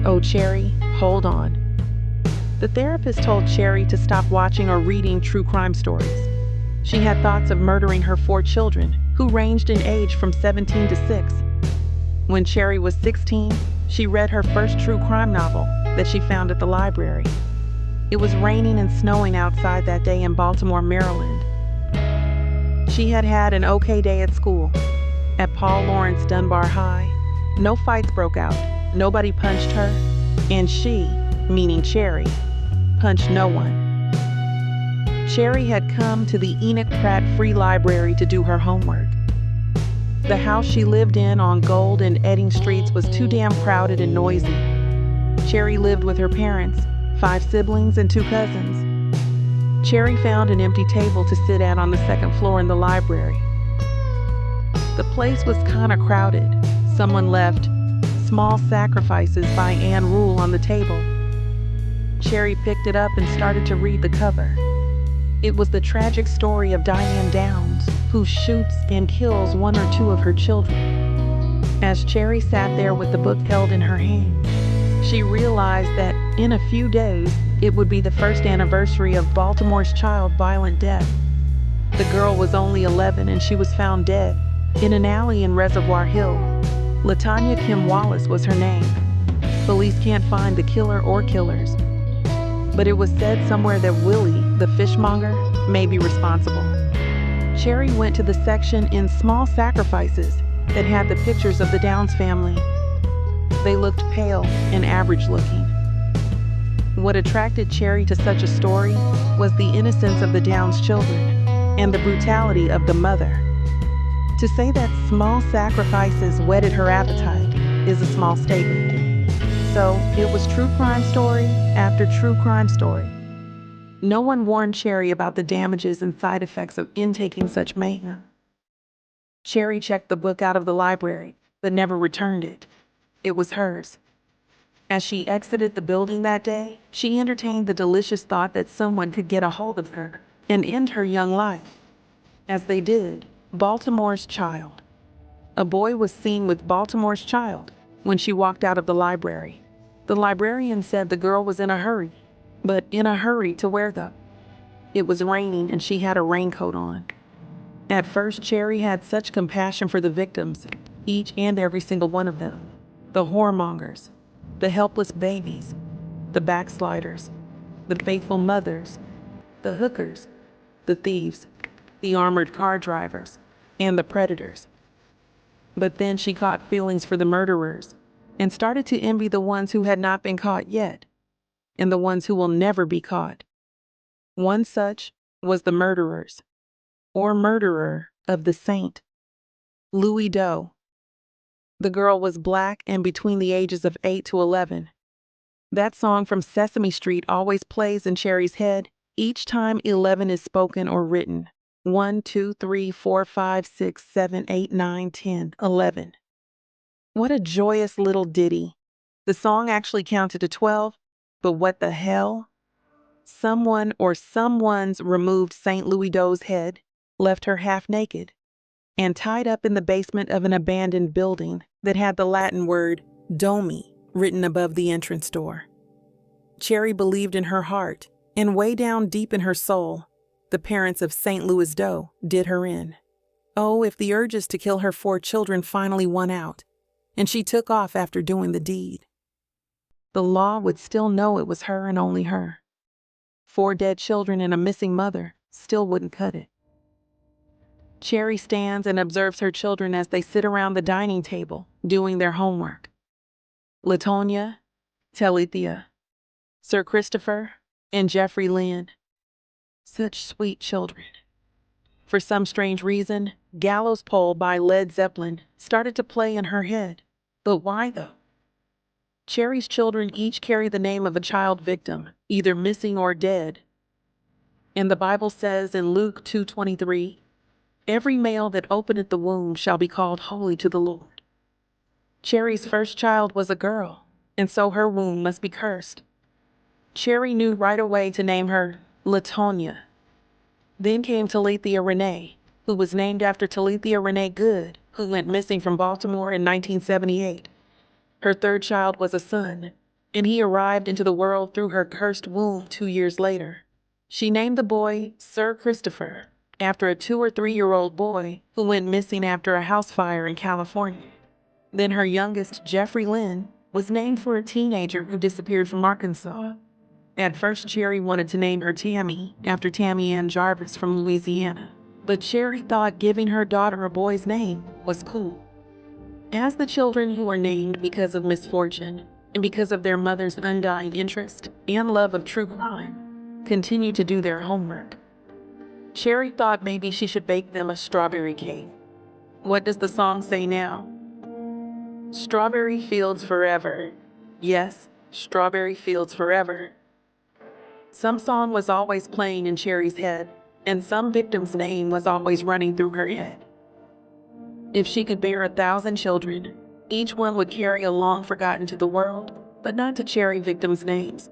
Oh, Cherry, hold on. The therapist told Cherry to stop watching or reading true crime stories. She had thoughts of murdering her 4 children, who ranged in age from 17 to 6. When Cherry was 16, she read her first true crime novel that she found at the library. It was raining and snowing outside that day in Baltimore, Maryland. She had had an okay day at school. At Paul Laurence Dunbar High, no fights broke out, nobody punched her, and she, meaning Cherry, punched no one. Cherry had come to the Enoch Pratt Free Library to do her homework. The house she lived in on Gold and Edding Streets was too damn crowded and noisy. Cherry lived with her parents, 5 siblings, and 2 cousins. Cherry found an empty table to sit at on the 2nd floor in the library. The place was kinda crowded. Someone left Small Sacrifices by Anne Rule on the table. Cherry picked it up and started to read the cover. It was the tragic story of Diane Downs, who shoots and kills 1 or 2 of her children. As Cherry sat there with the book held in her hand, she realized that in a few days, it would be the 1st anniversary of Baltimore's child violent death. The girl was only 11 and she was found dead in an alley in Reservoir Hill. La-Tanya Wallace was her name. Police can't find the killer or killers, but it was said somewhere that Willie, the fishmonger, may be responsible. Cherry went to the section in Small Sacrifices that had the pictures of the Downs family. They looked pale and average looking. What attracted Cherry to such a story was the innocence of the Downs children and the brutality of the mother. To say that Small Sacrifices whetted her appetite is a small statement. So it was true crime story after true crime story. No one warned Cherry about the damages and side effects of intaking such mayhem. Cherry checked the book out of the library, but never returned it. It was hers. As she exited the building that day, she entertained the delicious thought that someone could get a hold of her and end her young life. As they did, Baltimore's child. A boy was seen with Baltimore's child when she walked out of the library. The librarian said the girl was in a hurry, but in a hurry to where though? It was raining and she had a raincoat on. At first, Cherry had such compassion for the victims, each and every single one of them. The whoremongers, the helpless babies, the backsliders, the faithful mothers, the hookers, the thieves, the armored car drivers, and the predators. But then she caught feelings for the murderers and started to envy the ones who had not been caught yet, and the ones who will never be caught. One such was the murderers, or murderer, of the saint, Louis Doe. The girl was black and between the ages of 8 to 11. That song from Sesame Street always plays in Cherry's head each time 11 is spoken or written. 1, 2, 3, 4, 5, 6, 7, 8, 9, 10, 11. What a joyous little ditty. The song actually counted to 12, but what the hell? Someone or someone's removed St. Louis Doe's head, left her half naked, and tied up in the basement of an abandoned building that had the Latin word Domi written above the entrance door. Cherry believed in her heart, and way down deep in her soul, the parents of St. Louis Doe did her in. Oh, if the urges to kill her 4 children finally won out, and she took off after doing the deed, the law would still know it was her and only her. 4 dead children and a missing mother still wouldn't cut it. Cherry stands and observes her children as they sit around the dining table doing their homework. La-Tanya, Talithia, Sir Christopher, and Jeffrey Lynn. Such sweet children. For some strange reason, Gallows Pole by Led Zeppelin started to play in her head. But why though? Cherry's children each carry the name of a child victim, either missing or dead. And the Bible says in Luke 2:23, "Every male that openeth the womb shall be called holy to the Lord." Cherry's first child was a girl, and so her womb must be cursed. Cherry knew right away to name her La-Tanya. Then came Talithia Renee, who was named after Talithia Renee Good, who went missing from Baltimore in 1978. Her third child was a son, and he arrived into the world through her cursed womb 2 years later. She named the boy Sir Christopher, after a 2 or 3-year-old boy who went missing after a house fire in California. Then her youngest, Jeffrey Lynn, was named for a teenager who disappeared from Arkansas. At first, Cherry wanted to name her Tammy, after Tammy Ann Jarvis from Louisiana. But Cherry thought giving her daughter a boy's name was cool. As the children who were named because of misfortune, and because of their mother's undying interest and love of true crime, continued to do their homework, Cherry thought maybe she should bake them a strawberry cake. What does the song say now? Strawberry fields forever. Yes, strawberry fields forever. Some song was always playing in Cherry's head, and some victim's name was always running through her head. If she could bear 1,000 children, each one would carry a long forgotten to the world, but not to Cherry victims' names.